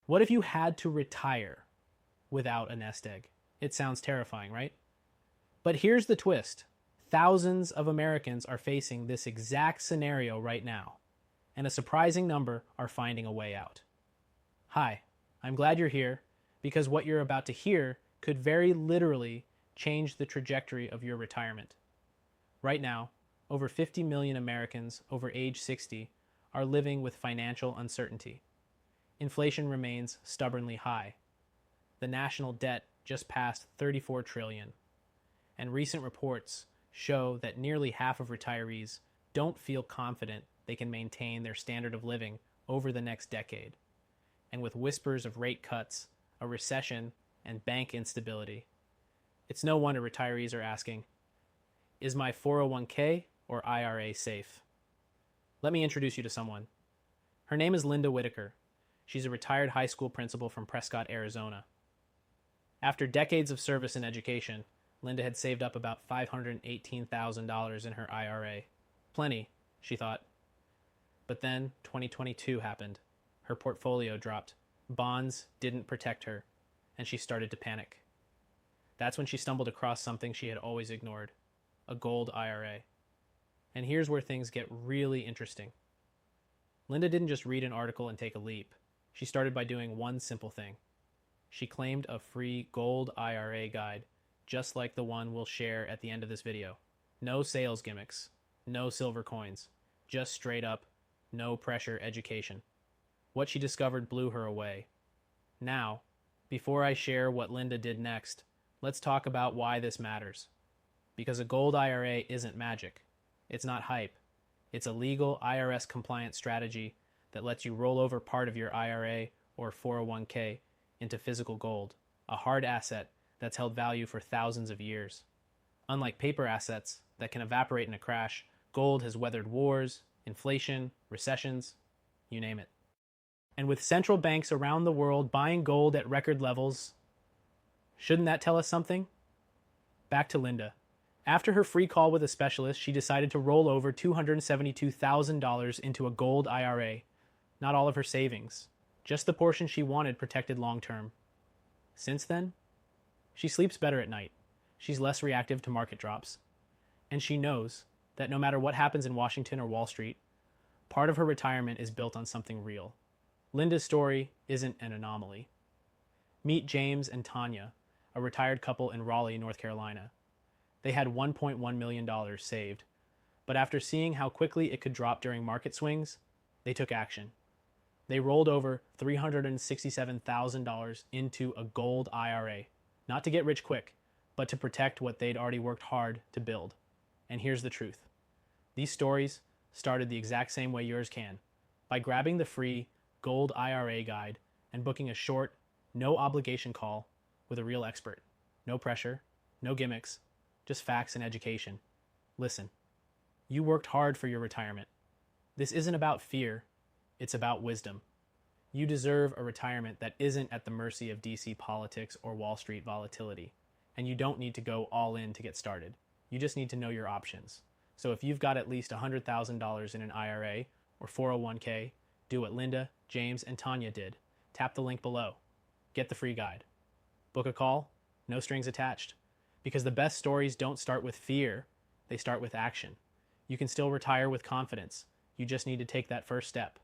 What if you had to retire without a nest egg? It sounds terrifying, right? But here's the twist. Thousands of Americans are facing this exact scenario right now, and a surprising number are finding a way out. Hi, I'm glad you're here because what you're about to hear could very literally change the trajectory of your retirement. Right now, over 50 million Americans over age 60 are living with financial uncertainty. Inflation remains stubbornly high. The national debt just passed 34 trillion, and recent reports show that nearly half of retirees don't feel confident they can maintain their standard of living over the next decade. And with whispers of rate cuts, a recession, and bank instability, it's no wonder retirees are asking, is my 401k or IRA safe? Let me introduce you to someone. Her name is Linda Whitaker. She's a retired high school principal from Prescott, Arizona. After decades of service in education, Linda had saved up about $518,000 in her IRA. Plenty, she thought. But then 2022 happened. Her portfolio dropped. Bonds didn't protect her, and she started to panic. That's when she stumbled across something she had always ignored, a gold IRA. And here's where things get really interesting. Linda didn't just read an article and take a leap. She started by doing one simple thing. She claimed a free gold IRA guide, just like the one we'll share at the end of this video. No sales gimmicks, no silver coins, just straight up, no pressure education. What she discovered blew her away. Now, before I share what Linda did next, let's talk about why this matters. Because a gold IRA isn't magic. It's not hype. It's a legal IRS compliant strategy that lets you roll over part of your IRA or 401k into physical gold, a hard asset that's held value for thousands of years. Unlike paper assets that can evaporate in a crash, gold has weathered wars, inflation, recessions, you name it. And with central banks around the world buying gold at record levels, shouldn't that tell us something? Back to Linda. After her free call with a specialist, she decided to roll over $272,000 into a gold IRA. Not all of her savings, just the portion she wanted protected long term. Since then, she sleeps better at night. She's less reactive to market drops. And she knows that no matter what happens in Washington or Wall Street, part of her retirement is built on something real. Linda's story isn't an anomaly. Meet James and Tanya, a retired couple in Raleigh, North Carolina. They had $1.1 million saved, but after seeing how quickly it could drop during market swings, they took action. They rolled over $367,000 into a gold IRA, not to get rich quick, but to protect what they'd already worked hard to build. And here's the truth. These stories started the exact same way yours can, by grabbing the free Gold IRA guide and booking a short, no obligation call with a real expert. No pressure, no gimmicks, just facts and education. Listen, you worked hard for your retirement. This isn't about fear, it's about wisdom. You deserve a retirement that isn't at the mercy of DC politics or Wall Street volatility, and you don't need to go all in to get started. You just need to know your options. So if you've got at least $100,000 in an IRA or 401k, do what Linda, James, and Tanya did. Tap the link below. Get the free guide. Book a call, no strings attached. Because the best stories don't start with fear, they start with action. You can still retire with confidence. You just need to take that first step.